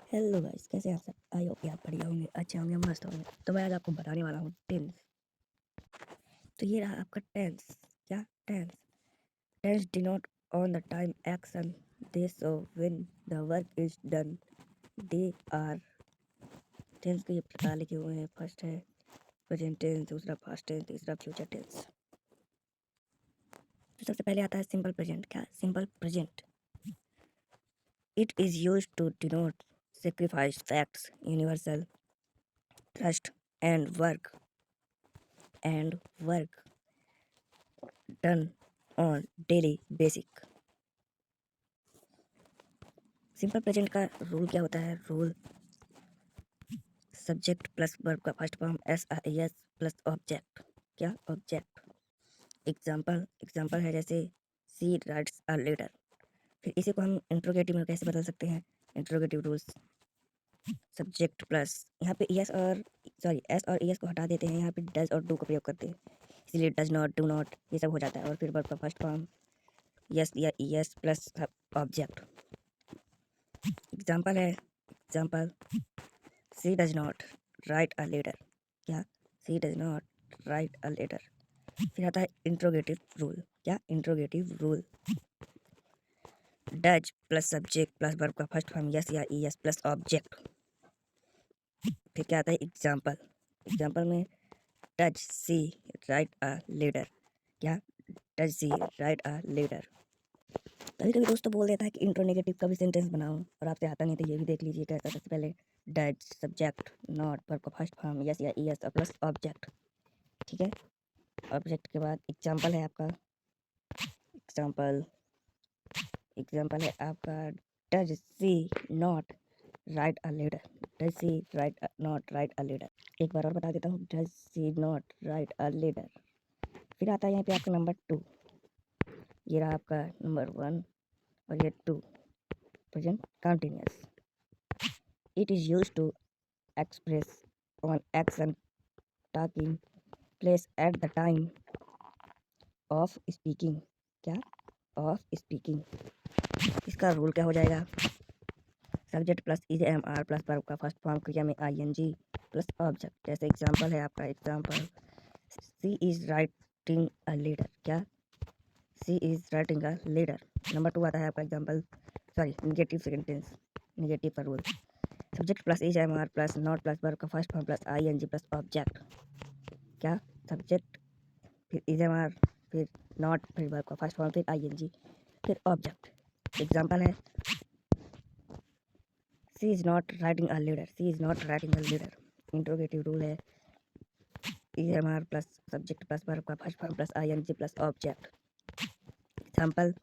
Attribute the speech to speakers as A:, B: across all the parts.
A: Hello guys, कैसे हैं आप सब। आई होप कि आप बढ़िया होंगे, अच्छे होंगे, मस्त होंगे। तो मैं आज आपको बताने वाला हूँ टेंस। तो ये रहा आपका टेंस। क्या tense? Tense denote on the time action they show when the work is done. They are. Tense के ये प्रकार लिखे हुए हैं। फर्स्ट है प्रेजेंट टेंस, दूसरा पास्ट टेंस, तीसरा फ्यूचर टेंस। तो सबसे पहले आता है सिंपल प्रेजेंट। क्या simple present? It is used to denote sacrifice, facts, universal, trust, and work done on daily basic। Simple present का रूल क्या होता है? रूल सब्जेक्ट प्लस वर्ब का first form S I S plus object. क्या? Object. Example है जैसे सी rights अ letter. फिर इसी को हम इंट्रोगेटिव में कैसे बदल सकते हैं? इंट्रोगेटिव रूल्स सब्जेक्ट प्लस, यहाँ पे एस और एस को हटा देते हैं, यहाँ पे डज और डू का प्रयोग करते हैं, इसलिए डज नॉट, डू नॉट, ये सब हो जाता है। और फिर वर्ब का फर्स्ट फॉर्म यस या E S plus object. Example she does not write a letter. क्या? She does not write a letter. फिर आता है इंट्रोगेटिव रूल। क्या? Interrogative rule does plus subject plus verb का फर्स्ट फॉर्म यस या E S plus object. फिर क्या आता है? एग्जाम्पल में does she write a letter. क्या? Does she write a letter. कभी कभी दोस्तों बोल देता है कि इंट्रोनेगेटिव का भी सेंटेंस बनाओ, और आपसे आता नहीं तो ये भी देख लीजिए कैसा। सबसे पहले डज सब्जेक्ट नॉट वर्ब का फर्स्ट फॉर्म यस या ई एस प्लस ऑब्जेक्ट। ठीक है। ऑब्जेक्ट के बाद एग्जाम्पल है आपका एग्जाम्पल है आपका does she not write a letter. Does she not write a letter. एक बार और बता देता हूँ, does she not write a letter. फिर आता है यहाँ पे आपका नंबर 2। ये रहा आपका नंबर 1 और ये 2 present continuous. It is use to express on action talking place at the time of speaking। क्या? Of speaking. इसका रूल क्या हो जाएगा? Subject plus is am are plus verb का फर्स्ट फॉर्म क्रिया में I N G plus object. जैसे example है आपका she is writing a letter. क्या? She is writing a letter. Number 2 आता है आपका निगेटिव सेंटेंस। निगेटिव का rule subject plus is am are plus not plus verb का first form plus I N G plus object. क्या? Subject फिर is am are फिर not फिर verb का फर्स्ट फॉर्म फिर आई एन जी फिर object. Example है she is not writing a letter. She is not writing a letter. Interrogative rule है is am are plus subject plus verb का first form plus I N G plus object. Example,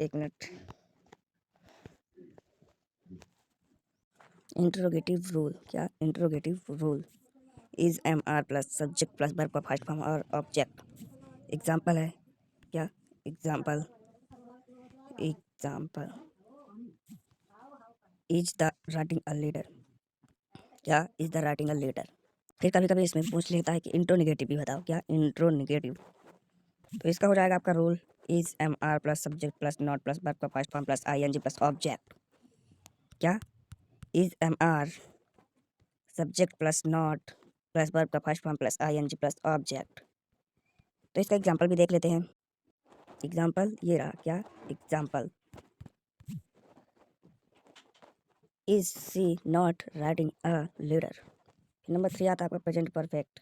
A: एक minute. Interrogative rule. क्या? Interrogative rule is am are plus subject plus verb का first form और object. Example है क्या? Example example is the writing a letter. क्या? Is the writing a letter. फिर कभी कभी इसमें पूछ लेता है कि इंट्रो निगेटिव भी बताओ। क्या? Intro negative. तो इसका हो जाएगा आपका rule is am are plus subject plus not plus verb का first form plus I N G plus object. क्या? Is am are subject plus not plus verb का first form plus I N G plus object. तो इसका example भी देख लेते हैं। Example ये रहा। क्या? Example is she not writing a letter. Number 3 आता है आपका प्रेजेंट परफेक्ट।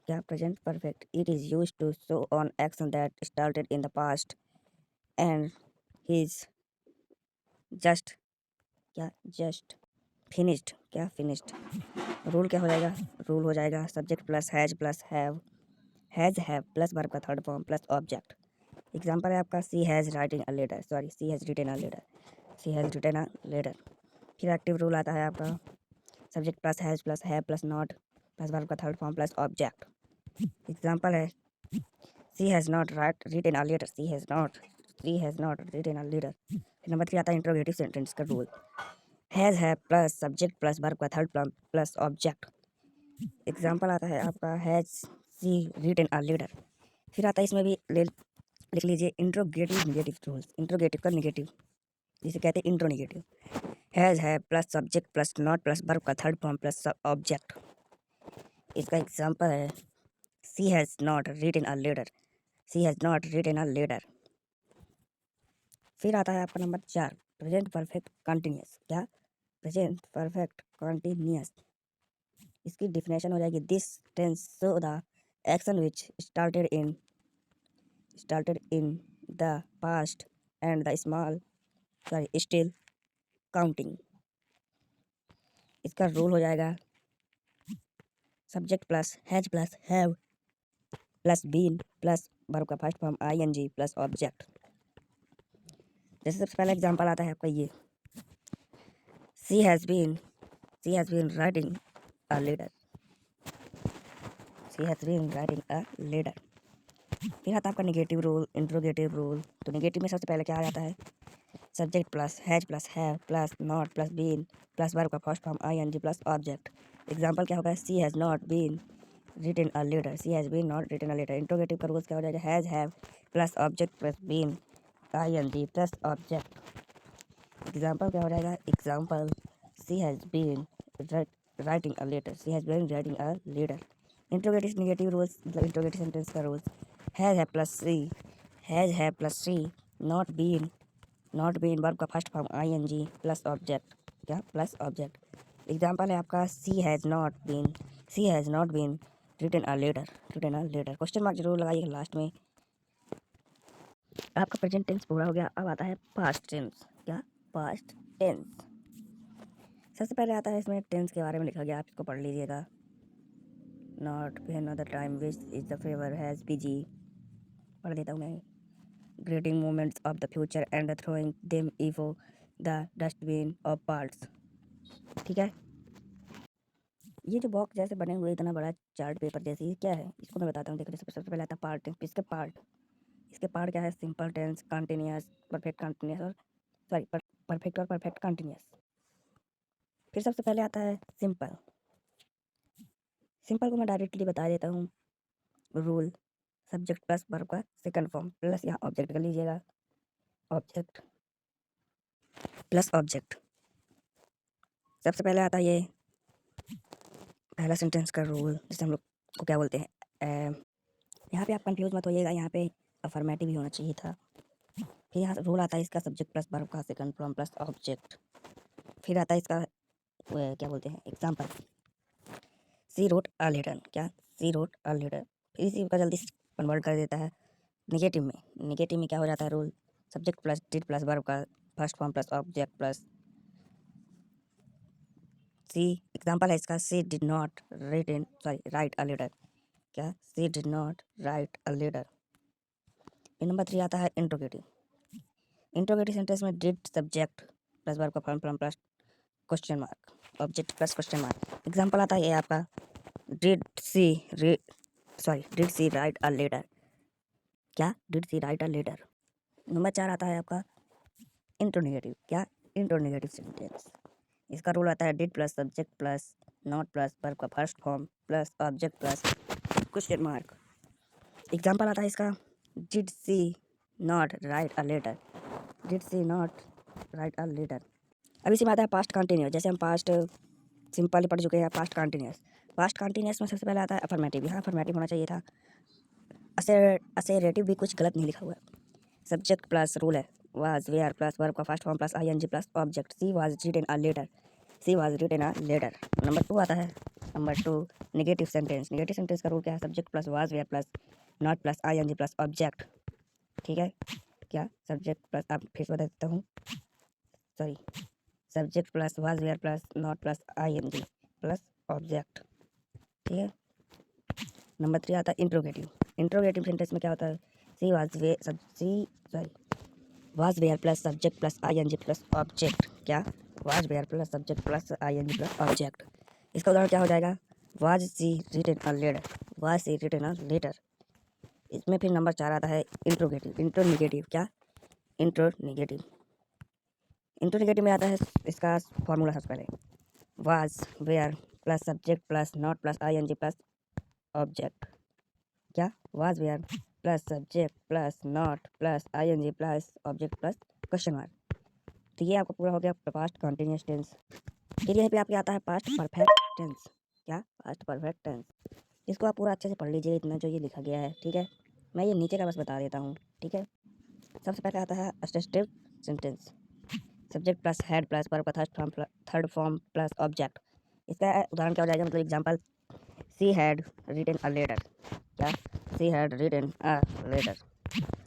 A: क्या? Present perfect it is use to show on action that started in the past and his just. क्या? Just finished. क्या? फिनिश्ड। रूल क्या हो जाएगा? Rule हो जाएगा subject plus has plus verb का third form plus object. Example है आपका she has writing a letter. She has written a letter. She has written a letter. फिर एक्टिव रूल आता है आपका subject plus has plus have plus not plus verb का third form plus object. Example है she has not written a letter. She has not written a letter. फिर number 3 आता है interrogative sentence का rule has have plus subject plus verb का third form plus object. Example आता है आपका has she written a letter. फिर आता है इसमें भी लिख लीजिए इंट्रोगेटिव निगेटिव रूल्स। इंट्रोगेटिव का निगेटिव जिसे कहते हैं intro negative. Has have plus subject plus not plus verb का थर्ड फॉर्म प्लस ऑब्जेक्ट। इसका एग्जांपल है she has not written a letter. She has not written a letter. फिर आता है आपका नंबर 4 प्रेजेंट परफेक्ट कंटिन्यूस। क्या? Present perfect continuous. इसकी definition हो जाएगी this tense show the action which started in the past and the still counting। इसका rule हो जाएगा subject plus has plus have plus been plus verb का first form I N G plus object. जैसे सबसे पहला एग्जांपल आता है आपका ये she has been writing a letter. She has been writing a letter. फिर आता है आपका नेगेटिव रूल, इंट्रोगेटिव रूल। तो नेगेटिव में सबसे पहले क्या आ जाता है subject plus has plus have plus not plus been plus verb का first form I N G plus object. Example क्या होगा she has not been written a letter. She has been not written a letter. Interrogative का rules क्या हो जाएगा has have plus object plus been I N G plus object. Example क्या हो जाएगा example she has been writing a letter. She has been writing a letter. Interrogative negative rules मतलब interrogative sentence का rules has have plus C not been verb का first form I N G plus object. क्या? Plus object. Example है आपका she has not been written a letter. Question mark जरूर लगाइएगा last में। आपका प्रेजेंट टेंस पूरा हो गया। अब आता है पास्ट टेंस। क्या? Past tense. सबसे पहले आता है इसमें टेंस के बारे में लिखा गया, आप इसको पढ़ लीजिएगा। Not when of the time which is the favour has PG. पढ़ देता हूँ मैं। Grating moments of the future and throwing them इवो द डस्टबिन ऑफ पार्ट्स। ठीक है। ये जो बॉक्स जैसे बने हुए इतना बड़ा चार्ट पेपर जैसे ये क्या है इसको मैं बताता हूँ। देखो सबसे पहले आता है पार्ट। इसके पार्ट क्या है simple tense, continuous, perfect continuous और सॉरी परफेक्ट और परफेक्ट कंटिन्यूअस। फिर सबसे पहले आता है सिंपल। सिंपल को मैं डायरेक्टली बता देता हूँ। रूल सब्जेक्ट प्लस वर्ब का सेकंड फॉर्म प्लस यहाँ ऑब्जेक्ट कर लीजिएगा। Object plus object. सबसे पहले आता है ये पहला सेंटेंस का रूल जिसे हम लोग को क्या बोलते हैं। यहाँ पे आप कंफ्यूज मत होइएगा, यहाँ पे अफर्मेटिव ही होना चाहिए था। फिर यहाँ रूल आता है इसका सब्जेक्ट प्लस वर्ब का सेकंड फॉर्म प्लस ऑब्जेक्ट। फिर आता है इसका क्या बोलते हैं example she wrote a letter. क्या? She wrote a letter. फिर इसी का जल्दी कन्वर्ट कर देता है नेगेटिव में क्या हो जाता है rule subject plus did plus verb का first form plus object plus she. Example है इसका she did not write a letter. क्या? She did not write a letter. फिर नंबर 3 आता है इंट्रोगेटिव सेंटेंस में डिड सब्जेक्ट प्लस वर्ब का form form plus question mark object plus question mark. Example आता है ये आपका did she write a letter. क्या? Did she write a letter. Number 4 आता है आपका इंट्रोनेगेटिव। क्या? इंट्रोनेगेटिव सेंटेंस। इसका रूल आता है did plus subject plus not plus verb का first form plus object plus question mark. Example आता है इसका did she not write a letter. Did she not write a letter. अब इसी में आता है पास्ट कंटिन्यूस। जैसे हम पास्ट सिंपल पढ़ चुके हैं पास्ट कंटिन्यूस में सबसे पहले आता है अफर्मेटिव। यहाँ अफर्मेटिव होना चाहिए था। असेरेटिव भी कुछ गलत नहीं लिखा हुआ है। सब्जेक्ट प्लस रूल है वाज वेयर प्लस वर्ब का first form plus ING plus object she was written a letter. She was written a letter. Number 2 आता है नंबर 2 नेगेटिव सेंटेंस का रूल क्या है subject plus was were plus not plus ING plus object. ठीक है। क्या? Subject plus आप फिर से बता देता हूँ sorry subject plus was were plus not plus ING plus object. ठीक है। नंबर 3 आता है इंट्रोगेटिव सेंटेंस में क्या होता है was were plus subject plus ING plus object. क्या? Was were plus subject plus ING plus object. इसका उदाहरण क्या हो जाएगा was she written a letter. इसमें फिर नंबर 4 आता है इंट्रोनेगेटिव। क्या? इंट्रोनेगेटिव में आता है इसका फॉर्मूला सबसे पहले was were plus subject plus not plus ING plus object. क्या? Was were plus subject plus not plus ING plus object plus question mark. तो ये आपका पूरा हो गया पास्ट कंटिन्यूस टेंस। फिर यहीं पे आपके आता है पास्ट परफेक्ट टेंस। क्या? Past perfect tense. इसको आप पूरा अच्छे से पढ़ लीजिए, इतना जो ये लिखा गया है, ठीक है। मैं ये नीचे का बस बता देता हूँ, ठीक है। सबसे पहले आता है assertive sentence. Subject plus had plus verb का थर्ड फॉर्म प्लस ऑब्जेक्ट। इसका उदाहरण क्या हो जाएगा, मतलब example, she had written a letter. क्या? She had written a letter.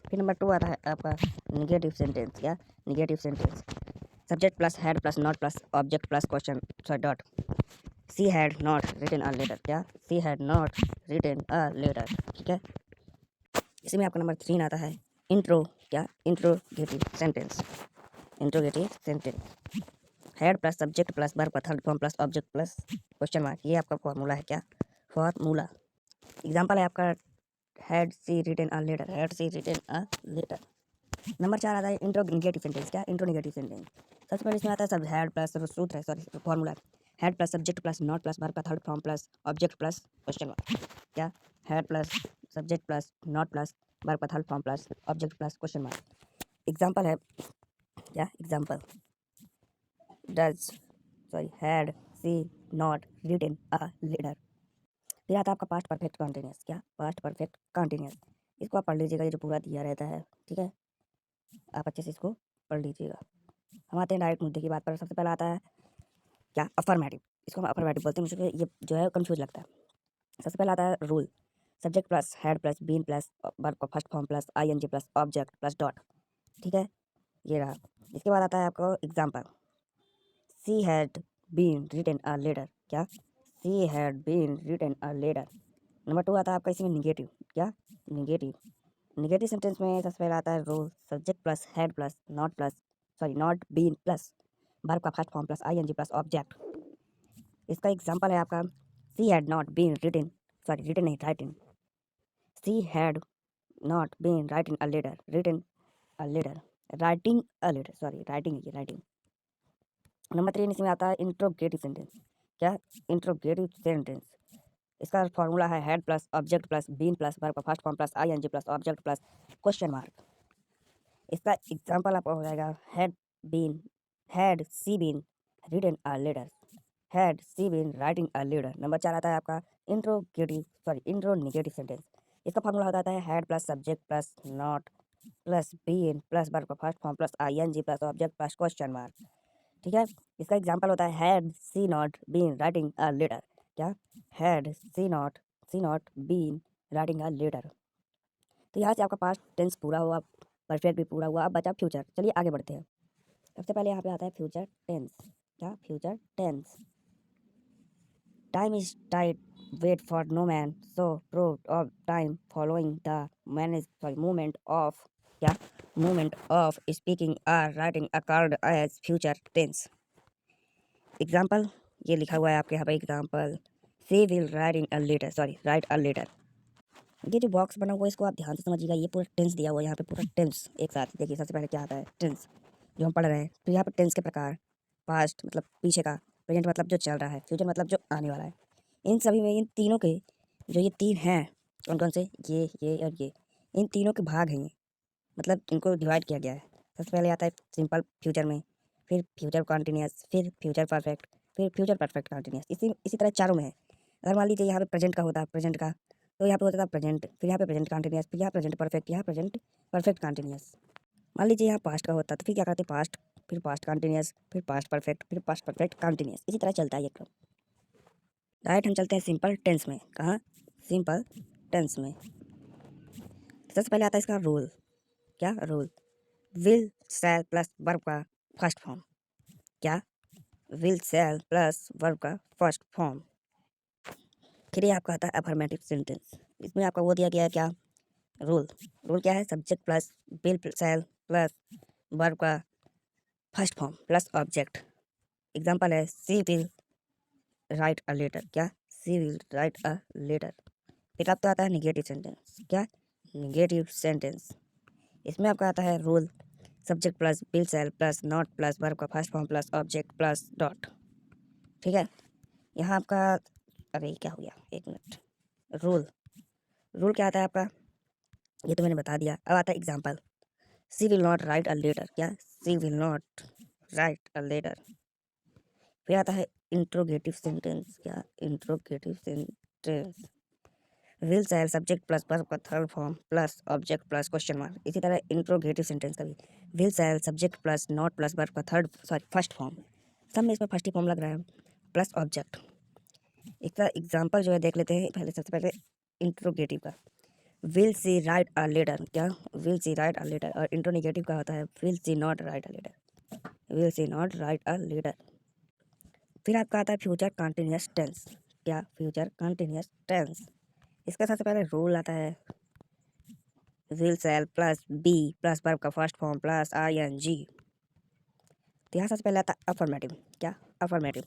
A: फिर नंबर 2 आता है आपका निगेटिव सेंटेंस। क्या? Negative sentence. Subject plus had plus not plus object plus question dot. She had not written a letter. क्या? She had not written a letter. ठीक है। इसी में आपका नंबर 3 आता है इंट्रो। क्या? Interrogative sentence. Interrogative sentence. Had plus subject plus verb का third form plus object plus question mark. ये आपका फॉर्मूला है। क्या? फॉर्मूला। एग्जांपल है आपका had she written a letter. Had she written a letter. Number 4 आता है इंट्रोगेटिव सेंटेंस। क्या? Interrogative sentence. सबसे पहले इसमें आता है सब हेड प्लस सूत्र है, sorry formula. Had plus subject plus not plus verb का third form plus object plus question mark. क्या? Had plus subject plus not plus verb का third form plus object plus question mark. Example है, क्या? Example, does sorry had she not written a letter. फिर आता है आपका past perfect continuous. क्या? Past perfect continuous. इसको आप पढ़ लीजिएगा, ये जो पूरा दिया रहता है, ठीक है। आप अच्छे से इसको पढ़ लीजिएगा। हम आते हैं डायरेक्ट मुद्दे की बात पर। सबसे पहला आता है क्या? अफर्मेटिव। इसको हम अफर्मेटिव बोलते हैं, मुझे ये जो है कंफ्यूज लगता है। सबसे पहला आता है rule. Subject plus had plus been plus verb का first form plus ING plus object plus dot. ठीक है, ये रहा। इसके बाद आता है आपको example, she had been written a letter. क्या? She had been written a letter. Number 2 आता है आपका इसमें निगेटिव। क्या? निगेटिव। निगेटिव सेंटेंस में सबसे पहले आता है rule. Subject plus had plus not been plus verb का first form plus ING plus object. इसका एग्जांपल है आपका, she had not been written, sorry written नहीं, writing. She had not been writing a letter. Written a letter. Writing a letter, sorry writing है, writing. Number 3 इसमें आता है interrogative sentence. क्या? Interrogative sentence. इसका फॉर्मूला है had plus object plus been plus verb का first form plus ING plus object plus question mark. इसका example आपका हो जाएगा, been had she been written a letter. Had she been writing a letter. Number 4 आता है आपका interrogative sentence. इसका formula होता है had plus subject plus not plus been plus verb का first form plus ING plus object plus question mark. ठीक है। इसका एग्जांपल होता है had she not been writing a letter. क्या? Had she not been writing a letter. तो यहाँ से आपका पास्ट टेंस पूरा हुआ, परफेक्ट भी पूरा हुआ। अब बचा फ्यूचर। चलिए आगे बढ़ते हैं। सबसे पहले यहाँ पे आता है फ्यूचर टेंस। क्या? Future tense. Time is tight wait for no man so prove of time following the movement of, क्या? मूवमेंट ऑफ स्पीकिंग और writing accord as future tense. Example, ये लिखा हुआ है आपके यहाँ पे example, she will writing a letter, sorry write a letter. ये जो बॉक्स बना हुआ है इसको आप ध्यान से समझिएगा। ये पूरा टेंस दिया हुआ है यहाँ पे, पूरा टेंस एक साथ। देखिए सबसे पहले क्या आता है, टेंस जो हम पढ़ रहे हैं। तो यहाँ पे टेंस के प्रकार, पास्ट मतलब पीछे का, प्रेजेंट मतलब जो चल रहा है, फ्यूचर मतलब जो आने वाला है। इन सभी में, इन तीनों के जो ये तीन हैं, कौन कौन से, ये और ये, इन तीनों के भाग हैं ये, मतलब इनको डिवाइड किया गया है। सबसे पहले आता है सिंपल फ्यूचर में, फिर फ्यूचर कॉन्टिन्यूस, फिर फ्यूचर परफेक्ट, फिर फ्यूचर परफेक्ट कॉन्टिन्यूस। इसी तरह चारों में है। अगर मान लीजिए यहाँ पे प्रेजेंट का होता है, प्रेजेंट का, तो यहाँ पे होता था प्रेजेंट, फिर यहाँ पे प्रेजेंट कॉन्टिन्यूस, फिर यहाँ प्रेजेंट परफेक्ट, यहाँ प्रेजेंट परफेक्ट कॉन्टिन्यूस। मान लीजिए यहाँ पास्ट का होता तो फिर क्या करते, पास्ट, फिर पास्ट कॉन्टिन्यूस, फिर पास्ट परफेक्ट, फिर पास्ट परफेक्ट कॉन्टिन्यूस। इसी तरह चलता है ये क्रम। राइट, हम चलते हैं सिंपल टेंस में। कहाँ? सिंपल टेंस में। सबसे पहले आता है इसका रूल। क्या? Rule. Will shall plus verb का फर्स्ट फॉर्म। क्या? विल शैल प्लस वर्ब का फर्स्ट फॉर्म। फिर ये आपका आता है अफर्मेटिव सेंटेंस। इसमें आपका वो दिया गया है, क्या? रूल। रूल क्या है? Subject plus will shall plus verb का first form plus object. Example है, she will write a letter. क्या? She will write a letter. फिर आपका आता है निगेटिव सेंटेंस। क्या? Negative sentence. इसमें आपका आता है rule, subject plus will shall plus not plus verb का first form plus object plus dot. ठीक है। यहाँ आपका, अरे क्या हो गया, एक मिनट। रूल। रूल क्या आता है आपका, ये तो मैंने बता दिया। अब आता है example, she will not write a letter. क्या? She will not write a letter. फिर आता है इंट्रोगेटिव सेंटेंस। क्या? Interrogative sentence. Will shall subject plus verb का third form plus object plus question mark. इसी तरह इंट्रोगेटिव सेंटेंस का भी will shall subject plus not plus verb का फर्स्ट फॉर्म। सब में इसमें फर्स्ट ही फॉर्म लग रहा है प्लस ऑब्जेक्ट। एक एग्जाम्पल जो है देख लेते हैं पहले। सबसे पहले इंट्रोगेटिव का will she write a letter. क्या? Will she write a letter. और इंट्रोगेटिव का होता है will she not write a letter. Will she not write a letter. फिर आपका आता है फ्यूचर कंटिन्यूअस टेंस। क्या? Future continuous tense. इसका सबसे पहले रूल आता है will shall plus be plus verb का फर्स्ट फॉर्म प्लस ING। तो यहाँ सबसे पहले आता है अफर्मेटिव। क्या? Affirmative.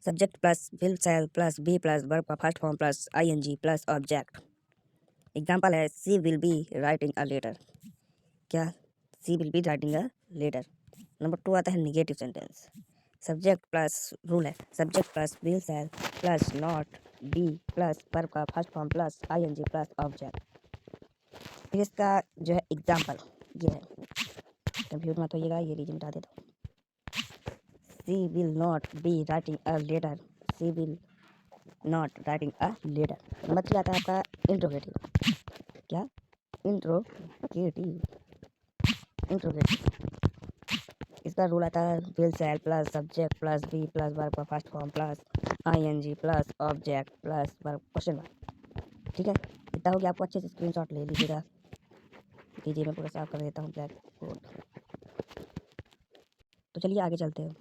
A: Subject plus will shall plus be plus verb का first form plus ING plus object. Example है she will be writing a letter. क्या? She will be writing a letter. Number 2 आता है negative sentence. Subject plus rule है subject plus will shall plus not be plus verb का first form plus ING plus object. फिर इसका जो है example ये है। कंफ्यूज मत होइएगा, ये रीजन बता देता हूँ। She will not be writing a letter. She will not writing a letter. Number 3 आता है आपका इंट्रोगेटिव। क्या? इंट्रोगेटिव। इंट्रोगेटिव। इसका रूल आता है will shall plus subject plus be plus verb का first form plus ING plus object plus verb question mark. ठीक है, इतना हो गया। आपको अच्छे से स्क्रीनशॉट ले लीजिएगा। लीजिए, मैं पूरा साफ कर देता हूँ ब्लैक बोर्ड। तो चलिए आगे चलते हैं।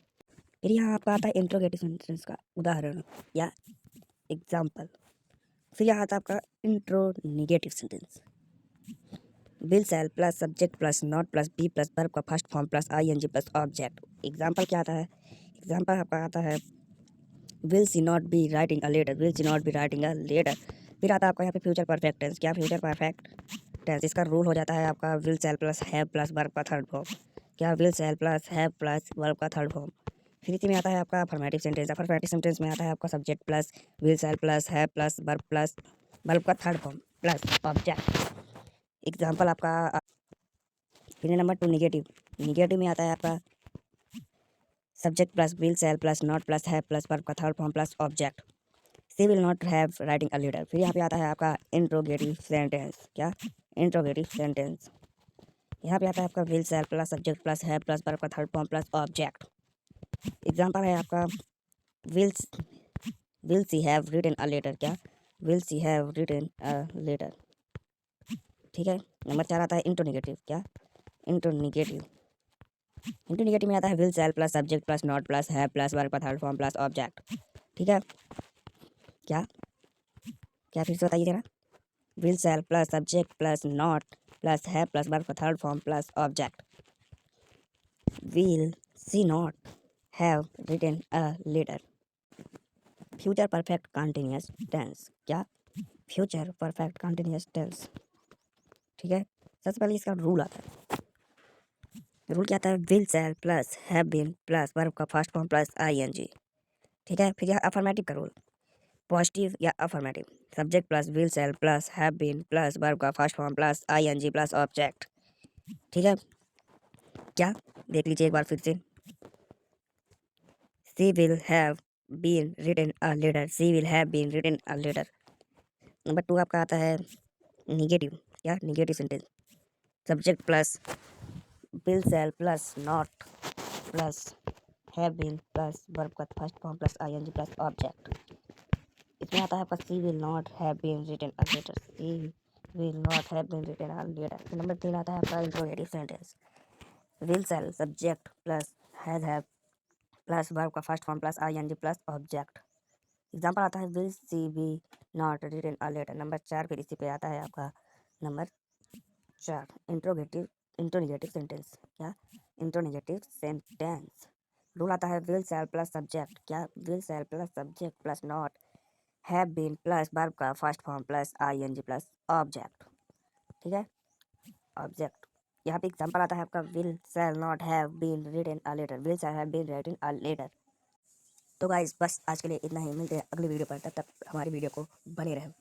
A: फिर यहाँ आपका आता है इंट्रोगेटिव सेंटेंस का उदाहरण या एग्जाम्पल। फिर यहाँ आता है आपका interrogative sentence. Will shall plus subject plus not plus be plus verb का first form plus ING plus object. Example क्या आता है? एग्जाम्पल आपका आता है will she not be writing a letter. Will she not be writing a letter. फिर आता है आपका यहाँ पे फ्यूचर परफेक्ट टेंस। क्या? Future perfect tense. इसका रूल हो जाता है आपका will shall plus have plus verb का थर्ड फॉर्म। क्या? Will shall plus have plus verb का थर्ड फॉर्म। फिर इसी में आता है आपका अफर्मेटिव सेंटेंस। अफर्मेटिव सेंटेंस में आता है आपका subject plus will shall plus have plus verb का third form plus object. Example आपका। फिर नंबर 2 निगेटिव। निगेटिव में आता है आपका subject plus will shall plus not plus have plus verb का third form plus object. She will not have writing a letter. फिर यहाँ पे आता है आपका इंट्रोगेटिव सेंटेंस। क्या? Interrogative sentence. यहाँ पे आता है आपका will shall plus subject plus have plus verb का third form plus object. Example है आपका will will she have written a letter. क्या? Will she have written a letter. ठीक है। नंबर 4 आता है इंट्रोनिगेटिव। क्या? इंट्रोनिगेटिव। इंट्रोनिगेटिव में आता है will shall plus subject plus not plus have plus verb का थर्ड फॉर्म प्लस ऑब्जेक्ट। ठीक है। क्या? क्या फिर से बताइए जरा। Will shall plus subject plus not plus have plus verb का third form plus object. Will she not have written a letter. Future perfect continuous tense. क्या? Future perfect continuous tense. ठीक है। सबसे पहले इसका रूल आता है। रूल क्या आता है? Will shall plus have been plus verb का फर्स्ट फॉर्म प्लस ING। ठीक है। फिर यह अफर्मेटिव का रूल। पॉजिटिव या affirmative. Subject plus will shall plus have been plus verb का first form plus ING plus object. ठीक है। क्या? देख लीजिए एक बार फिर से। She will have been written a letter. She will have been written a letter. Number 2 आपका आता है निगेटिव। क्या? Negative sentence. Subject plus will shall plus not plus have been plus verb का first form plus ING plus object. इसमें आता है आपका she will not have been written a letter. She will not have been written a letter. Number 3 आता है आपका interrogative sentence. Will shall subject plus have plus verb का first form plus ING plus object. Example आता है will she be not written a letter. Number 4 फिर इसी पे आता है आपका नंबर 4 इंट्रोनिगेटिव सेंटेंस। क्या? इंट्रोनिगेटिव सेंटेंस। रूल आता है विल शैल प्लस सब्जेक्ट। क्या? Will shall plus subject plus not have been plus verb का first form plus ING plus object. ठीक है। ऑब्जेक्ट। यहाँ पे एग्जाम्पल आता है आपका will shall not have been written a letter. Will shall have been written a letter. तो guys बस आज के लिए इतना ही। मिलते हैं अगली वीडियो पर। तब तक हमारी वीडियो को बने रहें।